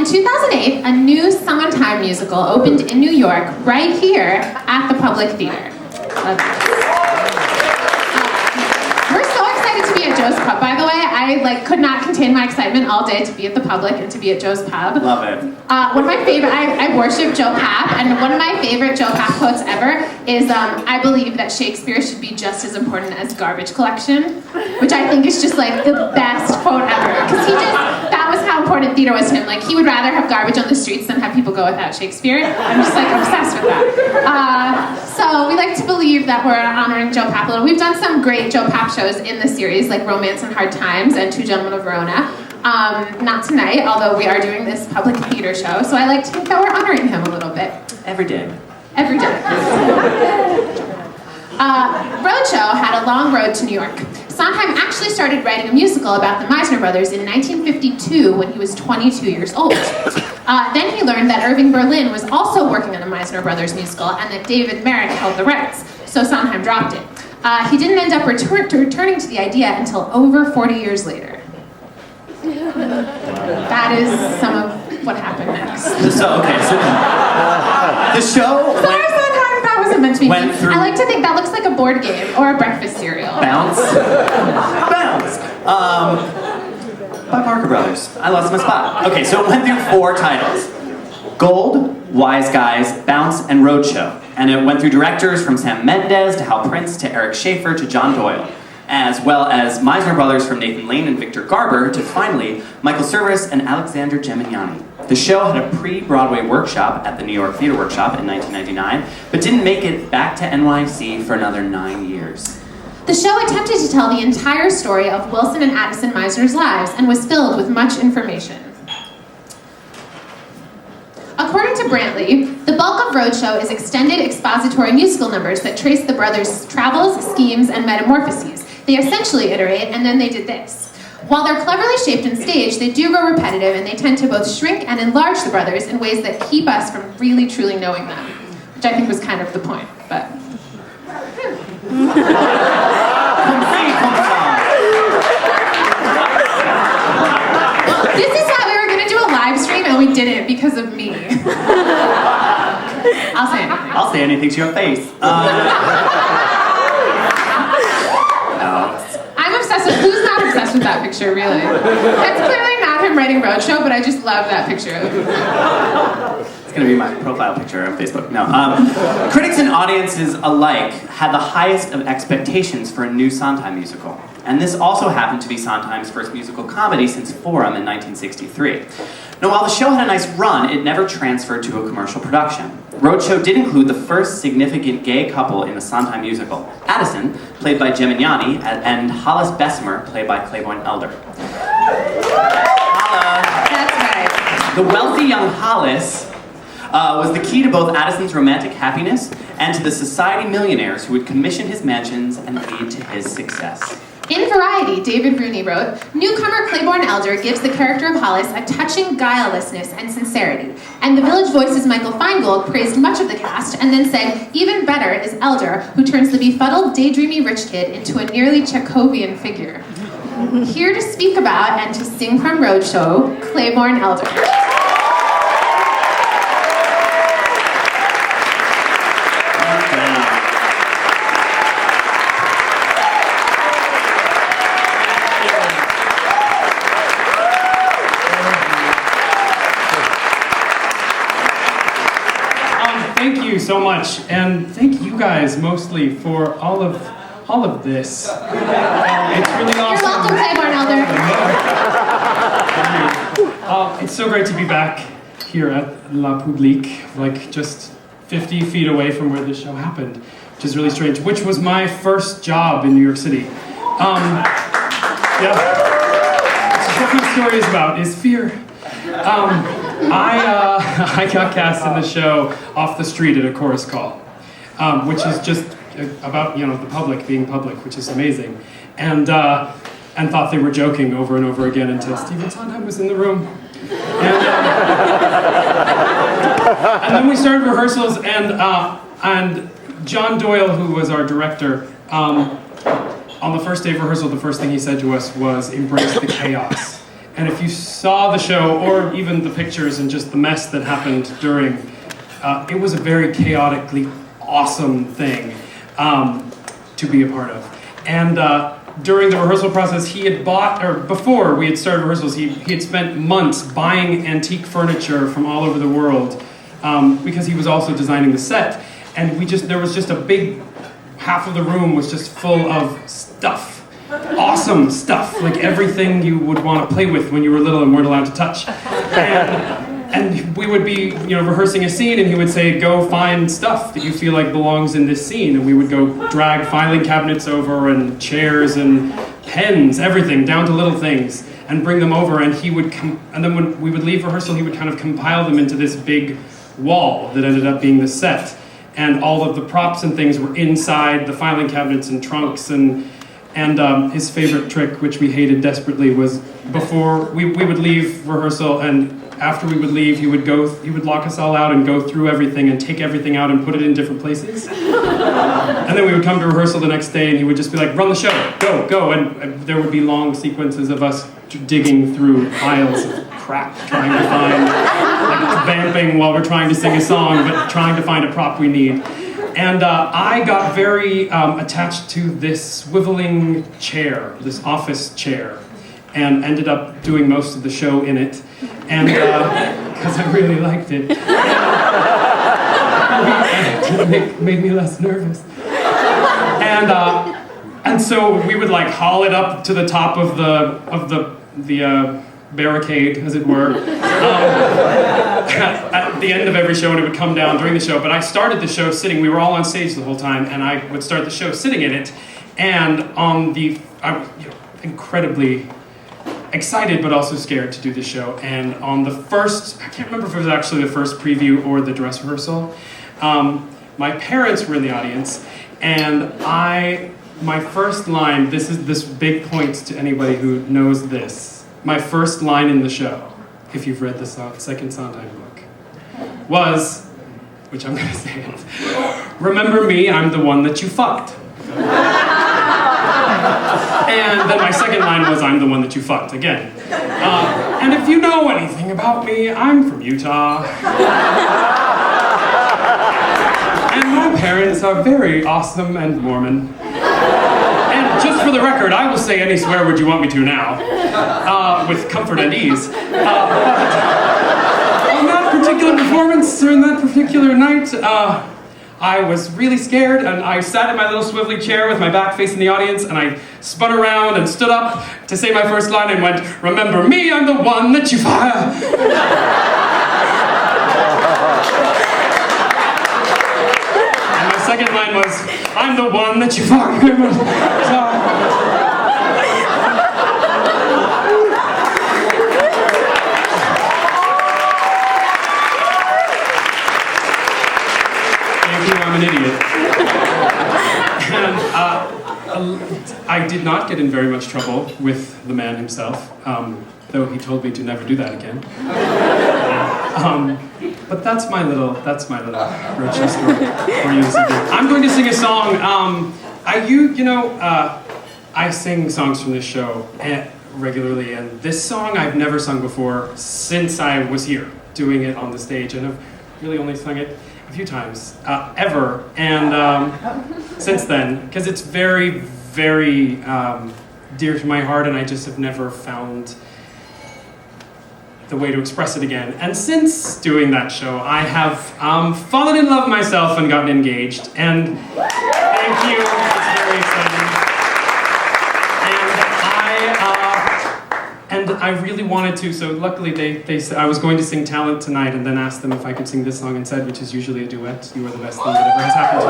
2008, a new Sondheim musical opened in New York, right here at the Public Theater. We're so excited to be at Joe's Pub, by the way. I could not contain my excitement all day to be at the Public and to be at Joe's Pub. Love it. One of my favorite, I worship Joe Papp, and one of my favorite Joe Papp quotes ever is, I believe that Shakespeare should be just as important as garbage collection, which I think is just like the best quote ever, because that was how important theater was to him. Like, he would rather have garbage on the streets than have people go without Shakespeare. I'm just like obsessed with that. So we like to believe that we're honoring Joe Papp a little. We've done some great Joe Papp shows in the series, like Romance and Hard Times and Two Gentlemen of Verona. Not tonight, although we are doing this public theater show, so I like to think that we're honoring him a little bit. Every day. Every day. Roadshow had a long road to New York. Sondheim actually started writing a musical about the Meisner brothers in 1952 when he was 22 years old. Then he learned that Irving Berlin was also working on a Meisner brothers musical and that David Merrick held the rights, so Sondheim dropped it. He didn't end up returning to the idea until over 40 years later. That is some of what happened next. The show. Sorry, Sondheim, that wasn't meant to be. I like to think that looks like a board game or a breakfast cereal. Bounce. By Parker Brothers. I lost my spot. Okay, so it went through 4 titles. Gold, Wise Guys, Bounce, and Roadshow. And it went through directors from Sam Mendes to Hal Prince to Eric Schaefer to John Doyle, as well as Meisner brothers from Nathan Lane and Victor Garber to finally Michael Cerveris and Alexander Gemignani. The show had a pre-Broadway workshop at the New York Theater Workshop in 1999, but didn't make it back to NYC for another 9 years. The show attempted to tell the entire story of Wilson and Addison Meisner's lives and was filled with much information. According to Brantley, the bulk of Roadshow is extended expository musical numbers that trace the brothers' travels, schemes, and metamorphoses. They essentially iterate, and then they did this. While they're cleverly shaped and staged, they do grow repetitive, and they tend to both shrink and enlarge the brothers in ways that keep us from really truly knowing them, which I think was kind of the point, but... This is how we were going to do a live stream, and we didn't because of me. I'll say anything. I'll say anything to your face. I'm obsessed with, who's not obsessed with that picture, really? That's clearly not him writing Roadshow, but I just love that picture. It's going to be my profile picture on Facebook. No. Critics and audiences alike had the highest of expectations for a new Sondheim musical. And this also happened to be Sondheim's first musical comedy since Forum in 1963. Now, while the show had a nice run, it never transferred to a commercial production. Roadshow did include the first significant gay couple in the Sondheim musical, Addison, played by Gemignani, and Hollis Bessemer, played by Claybourne Elder. That's right. The wealthy young Hollis was the key to both Addison's romantic happiness and to the society millionaires who would commission his mansions and lead to his success. In Variety, David Rooney wrote, "Newcomer Claybourne Elder gives the character of Hollis a touching guilelessness and sincerity." And the Village Voice's Michael Feingold praised much of the cast and then said, "Even better is Elder, who turns the befuddled, daydreamy rich kid into a nearly Chekhovian figure." Here to speak about and to sing from Roadshow, Claybourne Elder. Thank you so much, and thank you guys mostly for all of this. It's really awesome. You're welcome, Claybourne Elder. It's so great to be back here at La Publique, like just 50 feet away from where this show happened, which is really strange, which was my first job in New York City. Yeah. So what my story is about is fear. I got cast in the show off the street at a chorus call, which is just about, the public being public, which is amazing, and thought they were joking over and over again until Stephen Sondheim was in the room, and then we started rehearsals, and John Doyle, who was our director, on the first day of rehearsal, the first thing he said to us was, "Embrace the chaos." And if you saw the show, or even the pictures and just the mess that happened during, it was a very chaotically awesome thing to be a part of. And during the rehearsal process, he had bought, or before we had started rehearsals, he had spent months buying antique furniture from all over the world because he was also designing the set. And there was just a big, half of the room was just full of stuff. Awesome stuff, like everything you would want to play with when you were little and weren't allowed to touch. And we would be, rehearsing a scene, and he would say, go find stuff that you feel like belongs in this scene. And we would go drag filing cabinets over, and chairs, and pens, everything, down to little things, and bring them over. And he would and then when we would leave rehearsal, he would kind of compile them into this big wall that ended up being the set. And all of the props and things were inside the filing cabinets and trunks, and his favorite trick, which we hated desperately, was before we would leave rehearsal, and after we would leave, he would lock us all out and go through everything and take everything out and put it in different places. And then we would come to rehearsal the next day, and he would just be like, run the show, go. And there would be long sequences of us digging through piles of crap, trying to find, like vamping while we're trying to sing a song, but trying to find a prop we need. And I got very attached to this swiveling chair, this office chair, and ended up doing most of the show in it, and because I really liked it. It made me less nervous. And so we would like haul it up to the top of the barricade, as it were, at the end of every show, and it would come down during the show. But I started the show sitting. We were all on stage the whole time, and I would start the show sitting in it. And I was incredibly excited, but also scared to do the show. And on the first, I can't remember if it was actually the first preview or the dress rehearsal, my parents were in the audience, and my first line, this big point to anybody who knows this. My first line in the show, if you've read the second Sondheim book, was, which I'm going to say it, remember me, I'm the one that you fucked. And then my second line was, I'm the one that you fucked, again. And if you know anything about me, I'm from Utah. And my parents are very awesome and Mormon. And just for the record, I will say any swear word you want me to now, with comfort and ease. But on that particular performance, or in that particular night, I was really scared, and I sat in my little swivelly chair with my back facing the audience, and I spun around and stood up to say my first line and went, remember me, I'm the one that you fire. And my second line was, I'm the one that you fuck. I'm an idiot. And I did not get in very much trouble with the man himself, though he told me to never do that again. But that's my little roadshow story for you. I'm going to sing a song. I sing songs from this show regularly, and this song I've never sung before since I was here doing it on the stage, and I've really only sung it a few times, ever, and since then, because it's very, very dear to my heart, and I just have never found the way to express it again. And since doing that show, I have fallen in love myself and gotten engaged, and thank you, it's very exciting. And I really wanted to, so luckily they said I was going to sing Talent tonight, and then asked them if I could sing this song instead, which is usually a duet. You are the best thing that ever has happened to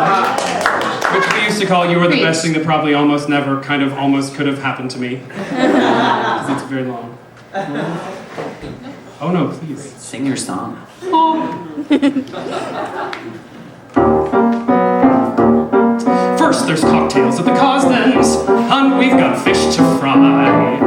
me. Which we used to call You Are the Best Thing That Probably Almost Never Kind of Almost Could Have Happened to Me. Because it's very long. Oh no, please. Sing your song. First there's cocktails at the Cosdens, and we've got fish to fry.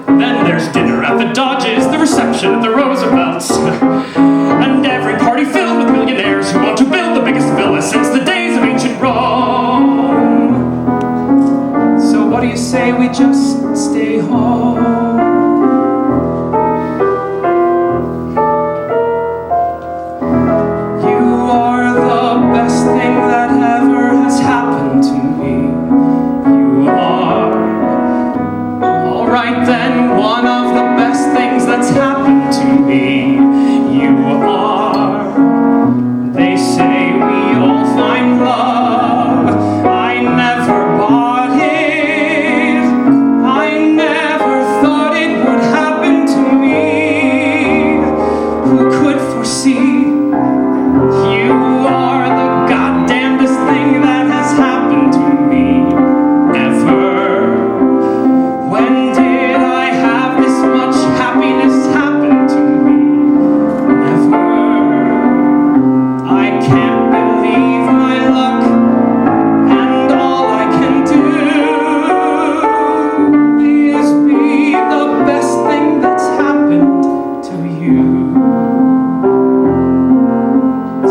Then there's dinner at the Dodges, the reception at the Roosevelts, and every party filled with millionaires who want to build the biggest villa since the days of ancient Rome. So what do you say we just stay home?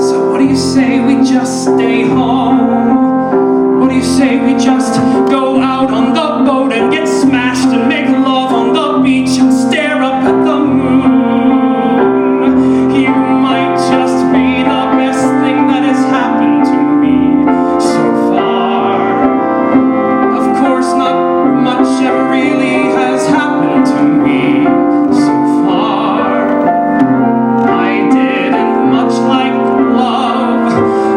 So what do you say we just stay home? What do you say we just go out on the boat and get smashed and make love on the beach and stare up at the moon? You might just be the best thing that has happened to me so far. Of course, not much ever really has happened to me so far. I didn't much like love.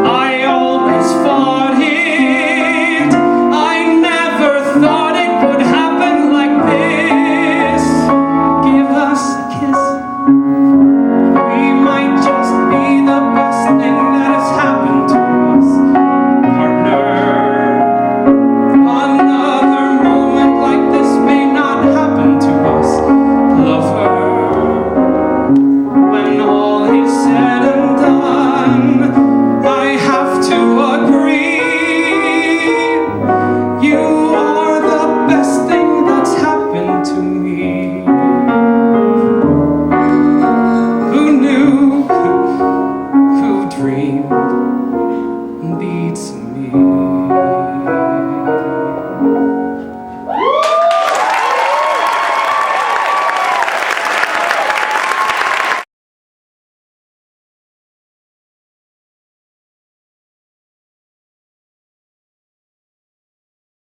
I always fought it. I never thought it would happen like this. Give us a kiss. We might just be the best thing that has happened to us, partner. Another moment like this may not happen to us, lover. When all is said and done, I have to agree. You are the best thing that's happened to me. Who knew? Who dreamed? Beats me.